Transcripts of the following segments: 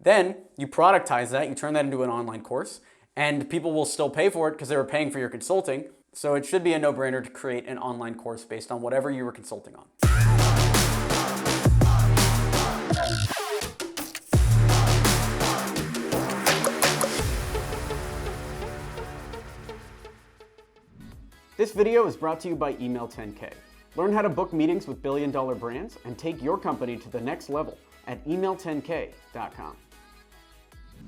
Then you productize that, you turn that into an online course, and people will still pay for it because they were paying for your consulting. So it should be a no-brainer to create an online course based on whatever you were consulting on. This video is brought to you by Email 10K. Learn how to book meetings with billion-dollar brands and take your company to the next level at email10k.com.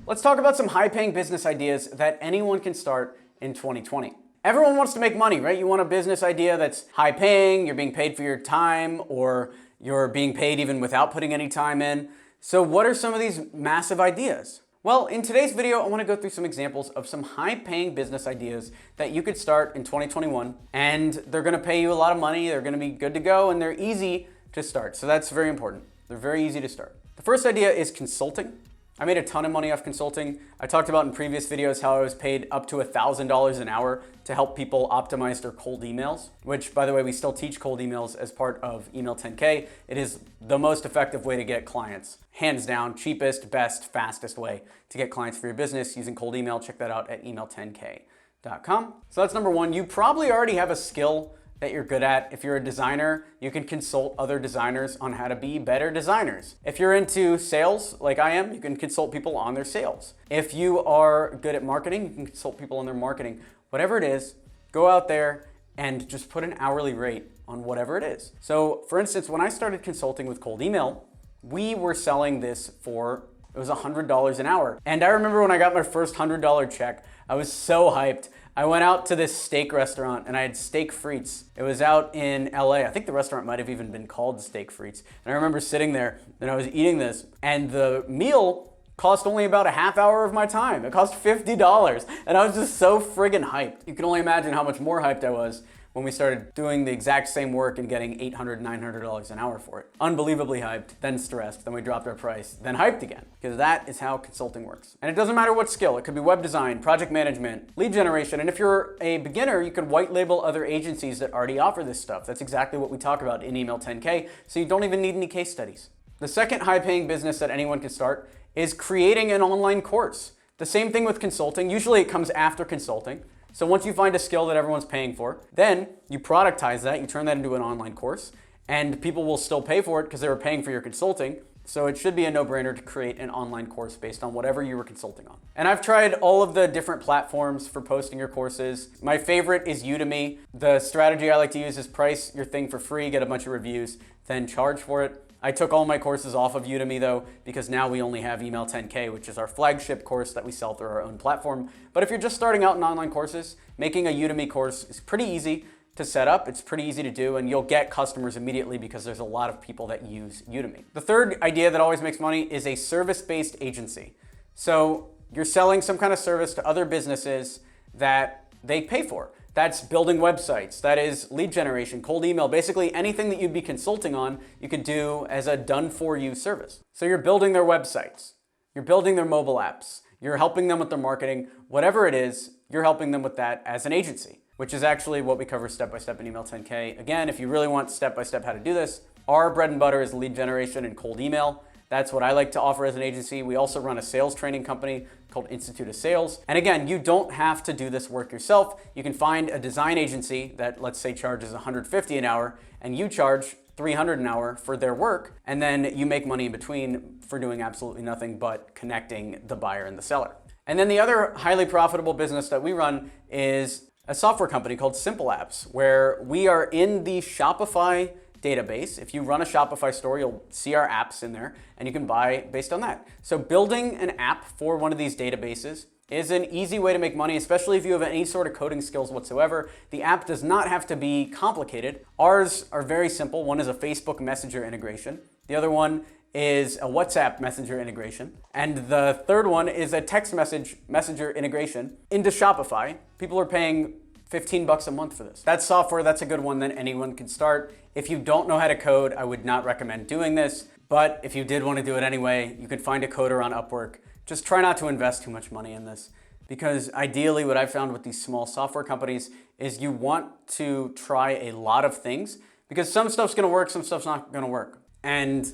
Let's talk about some high-paying business ideas that anyone can start in 2020. Everyone wants to make money, right? You want a business idea that's high-paying, you're being paid for your time, or you're being paid even without putting any time in. So what are some of these massive ideas? Well, in today's video, I want to go through some examples of some high-paying business ideas that you could start in 2021, and they're going to pay you a lot of money, they're going to be good to go, and they're easy to start. So that's very important. They're very easy to start. The first idea is consulting. I made a ton of money off consulting. I talked about in previous videos how I was paid up to $1,000 an hour to help people optimize their cold emails, which, by the way, we still teach cold emails as part of Email 10K. It is the most effective way to get clients. Hands down, cheapest, best, fastest way to get clients for your business using cold email. Check that out at email10k.com. So that's number one. You probably already have a skill that you're good at. If you're a designer, you can consult other designers on how to be better designers. If you're into sales, like I am, you can consult people on their sales. If you are good at marketing, you can consult people on their marketing. Whatever it is, go out there and just put an hourly rate on whatever it is. So for instance, when I started consulting with cold email, we were selling this for, it was $100 an hour. And I remember when I got my first $100 check, I was so hyped. I went out to this steak restaurant and I had steak frites. It was out in LA. I think the restaurant might have even been called Steak Frites. And I remember sitting there and I was eating this, and the meal cost only about a half hour of my time. It cost $50 and I was just so friggin' hyped. You can only imagine how much more hyped I was when we started doing the exact same work and getting $800, $900 an hour for it. Unbelievably hyped, then stressed, then we dropped our price, then hyped again, because that is how consulting works. And it doesn't matter what skill. It could be web design, project management, lead generation, and if you're a beginner, you can white label other agencies that already offer this stuff. That's exactly what we talk about in Email 10K, so you don't even need any case studies. The second high-paying business that anyone can start is creating an online course. The same thing with consulting. Usually it comes after consulting. So once you find a skill that everyone's paying for, then you productize that, you turn that into an online course, and people will still pay for it because they were paying for your consulting. So it should be a no-brainer to create an online course based on whatever you were consulting on. And I've tried all of the different platforms for posting your courses. My favorite is Udemy. The strategy I like to use is price your thing for free, get a bunch of reviews, then charge for it. I took all my courses off of Udemy though, because now we only have Email 10K, which is our flagship course that we sell through our own platform. But if you're just starting out in online courses, making a Udemy course is pretty easy to set up. It's pretty easy to do, and you'll get customers immediately because there's a lot of people that use Udemy. The third idea that always makes money is a service-based agency. So you're selling some kind of service to other businesses that they pay for. That's building websites, that is lead generation, cold email, basically anything that you'd be consulting on, you could do as a done-for-you service. So you're building their websites, you're building their mobile apps, you're helping them with their marketing, whatever it is, you're helping them with that as an agency, which is actually what we cover step-by-step in Email 10K. Again, if you really want step-by-step how to do this, our bread and butter is lead generation and cold email. That's what I like to offer as an agency. We also run a sales training company called Institute of Sales. And again, you don't have to do this work yourself. You can find a design agency that, let's say, charges $150 an hour, and you charge $300 an hour for their work, and then you make money in between for doing absolutely nothing but connecting the buyer and the seller. And then the other highly profitable business that we run is a software company called Simple Apps, where we are in the Shopify database. If you run a Shopify store, you'll see our apps in there and you can buy based on that. So building an app for one of these databases is an easy way to make money, especially if you have any sort of coding skills whatsoever. The app does not have to be complicated. Ours are very simple. One is a Facebook Messenger integration. The other one is a WhatsApp Messenger integration. And the third one is a text messenger integration into Shopify. People are paying $15 a month for this. That software, that's a good one that anyone can start. If you don't know how to code, I would not recommend doing this. But if you did want to do it anyway, you could find a coder on Upwork. Just try not to invest too much money in this, because ideally what I've found with these small software companies is you want to try a lot of things, because some stuff's gonna work, some stuff's not gonna work. And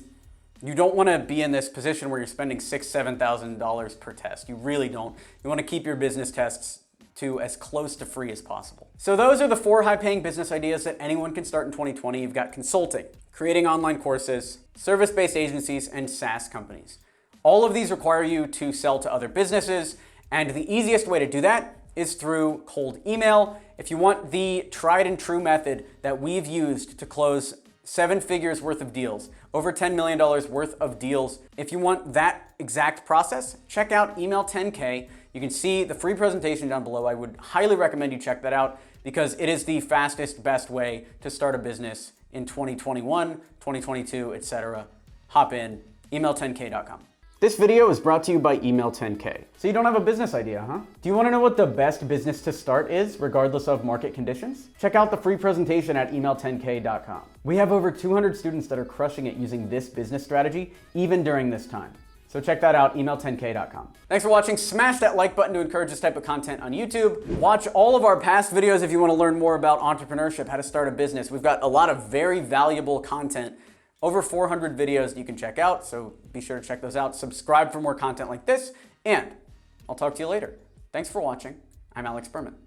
You don't want to be in this position where you're spending $6,000, $7,000 per test. You really don't. You want to keep your business tests to as close to free as possible. So those are the 4 high-paying business ideas that anyone can start in 2020. You've got consulting, creating online courses, service-based agencies, and SaaS companies. All of these require you to sell to other businesses, and the easiest way to do that is through cold email. If you want the tried and true method that we've used to close 7 figures worth of deals, over $10 million worth of deals. If you want that exact process, check out Email 10K. You can see the free presentation down below. I would highly recommend you check that out because it is the fastest, best way to start a business in 2021, 2022, etc. Hop in, email10k.com. This video is brought to you by Email 10K. So you don't have a business idea, huh? Do you want to know what the best business to start is, regardless of market conditions? Check out the free presentation at email10k.com. We have over 200 students that are crushing it using this business strategy, even during this time. So check that out, email10k.com. Thanks for watching. Smash that like button to encourage this type of content on YouTube. Watch all of our past videos if you want to learn more about entrepreneurship, how to start a business. We've got a lot of very valuable content. Over 400 videos you can check out, so be sure to check those out. Subscribe for more content like this, and I'll talk to you later. Thanks for watching. I'm Alex Berman.